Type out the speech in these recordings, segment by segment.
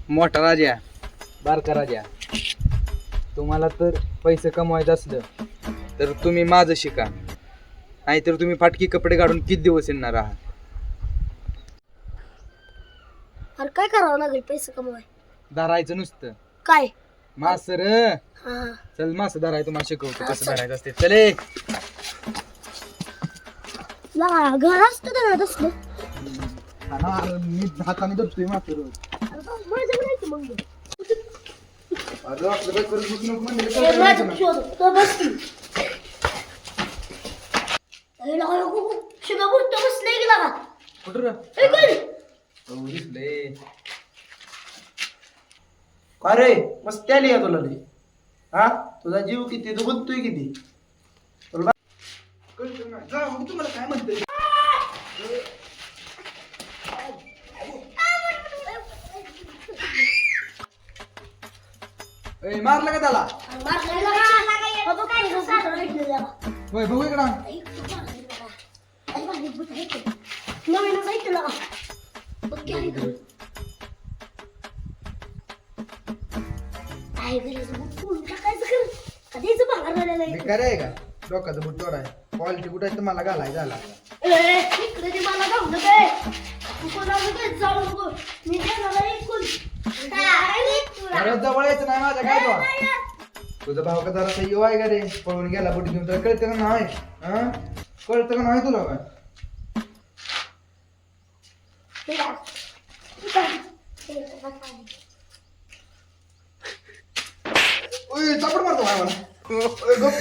मोठा राजा बारका राजा, तुम्हाला तर पैसे कमवायचं असलं तर तुम्ही माझं शिका, नाहीतर तुम्ही फाटकी कपडे काढून किती दिवस येणार आहात. अरे काय करावं लागेल पैसे कमवाय? धरायचं नुसतं काय? मासर. हा चल मास धराय तुम्हाला शिकवतो कसं धरायचं असते. चले घर असतं ना तसलं. मी हाताने धरतोय मासर. माझ्याकडे आहे की मग अरे असलं काय करत बसू नको म्हणलं ए, तर माझं करायचं शोध तो बस तू. ए, लगा, लगा, शिव्या बोलतो बसलंय की लगा. ना. कुठं रे? ए, काय? हो, दिसलंय. का रे मस्ती आली का तुला रे? हा तुझा जीव किती तू गुंततोय किती तुला कळतं ना. जा मग तुम्हाला काय म्हणतोय ए, मारलं का त्याला? मारलंय लगा. बाबा, काय बोलतो ऐकलं लगा. होय बघू इकडं. नवीनच ऐकलं लगा. बघ की ऐकलं. काय करायचं मग? फोन टाकायचं कर. कधीच भांगार झालेलं आहे. मी आहे का डोक्याचं बुट तोडाय क्वालिटी कुठे आहे तुम्हाला घालायचं झाला. ए, इकडे ते मला धावलं काय? तू कोणाला काय जाऊ नको. मी देणार आहे ऐकून. अरे जवळ यायचं नाही माझ्या काय तो तुझा भाव का जरा येऊ आहे का रे पळून गेला बुट घेऊन तर कळतं का नाही? हा कळतं का नाही तुला काय? ओय चापड मारतो काय मला. ओय, गप.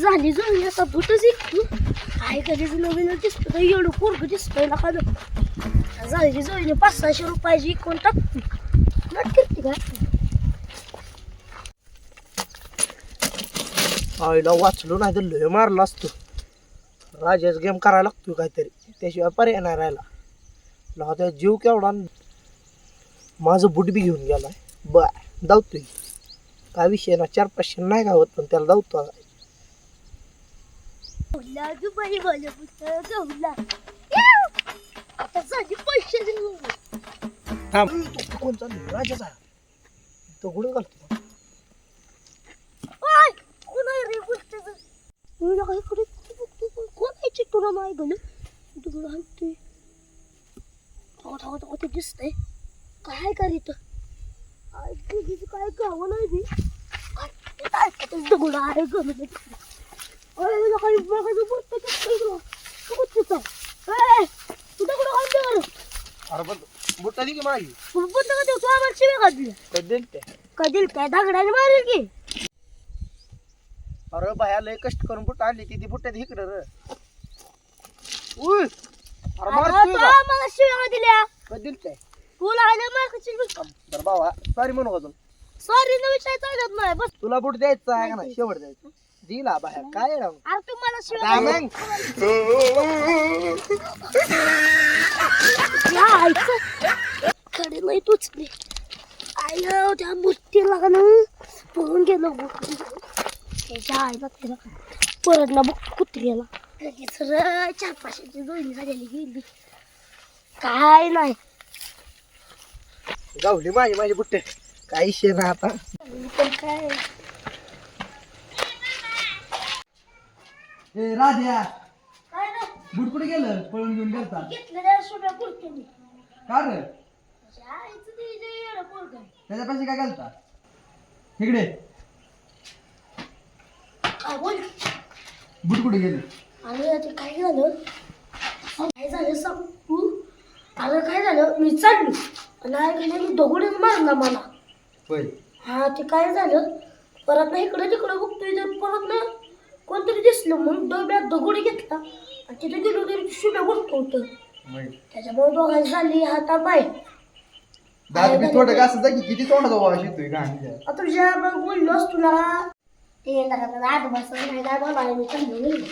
झाली जुळली आता बुटच तू काय कधीच नवीन दिसत एवढं पोरग दिसतोय ना का झाली जुळली 500-600 रुपयाची इकून टाकतो नट करते का आईला वाचलो नाही तर लय मारला असतो. राजाच गेम करायला लागतो काहीतरी त्याशिवाय पर्याय नाही राहिला. लहा त्या जीव केवढा माझं बुट बी घेऊन गेलाय. बर धावतोय काय विषय ना 400-500 नाही गावत पण त्याला धावतो. दुपारी माझ्या पुस्तक गवला आता साधी पैसे देऊ कोण चालू राजाचा तो गुड घालतो. ओय कोण आहे रे पुस्तक मी लगा इकडे कोण आहे चित्तूरा माय गल तुला हलतोय थांबा ते दिसतंय काय करीत काय गाव नाही बी काय दगड आहे गल अरे काही बघायचं बोलतो कुठचं ए तू दगड घालतो अरे पण बुट्टा दे की माझी बोलतो का तू आम्हाला शिव्या घातली कधी ते कधी काय दगडाने मारेल की अरे बाया लय कष्ट करून बुट्टा आणली ती बुट्ट्यात इकडं रे. उय अरे मारतोय का? मला शिव्या दिल्या कधी ते तुला आले मार्कची बरं बाबा सॉरी म्हणू अजून सॉरी न विषय चालत नाही बस तुला बुट द्यायचा आहे का नाही शेवट द्यायचं दिला बाहेर काय राव अरे तू मला शिव्या मग कडे नाही तूच मी आय त्या बुट्टी लागणं पळून गेलो त्याच्या आई बघ परतला बघ कुत्र्याला लगेच 400-500ची जोडणी झालेली गेली काय नाही गावली माझी बुट्टे काही विषय नाही आता. पण काय ए राजा काय नाही बुट कुठे गेलं पळून घेऊन गेलता घेतलं त्या सुट्या पुरते मी का रे आईचं ते येडं पोरगं आहे. त्याच्यापाशी काय घालता इकडे काय बोल बुट कुठे गेले? अरे ते काय झालं सांग तू अरे काय झालं मी चाललो आणि मी दगडच मारला मला. होय हा ते काय झालं परत ना इकडं तिकडं बघतोय तर परत ना कोणतरी दिसलं मग डब्यात दगड घेतला आणि तिथे गेलो तरी शिव्या बोलतो होतं होय त्याच्यामुळे दोघांची झाली हाता पाय दात बी थोडं का असं जा की किती तोंडाचा वास येतोय का आता तुझ्या मग बोललोस तुला ते येणार आठ बस नाही काय बोला मी चाललो गेली.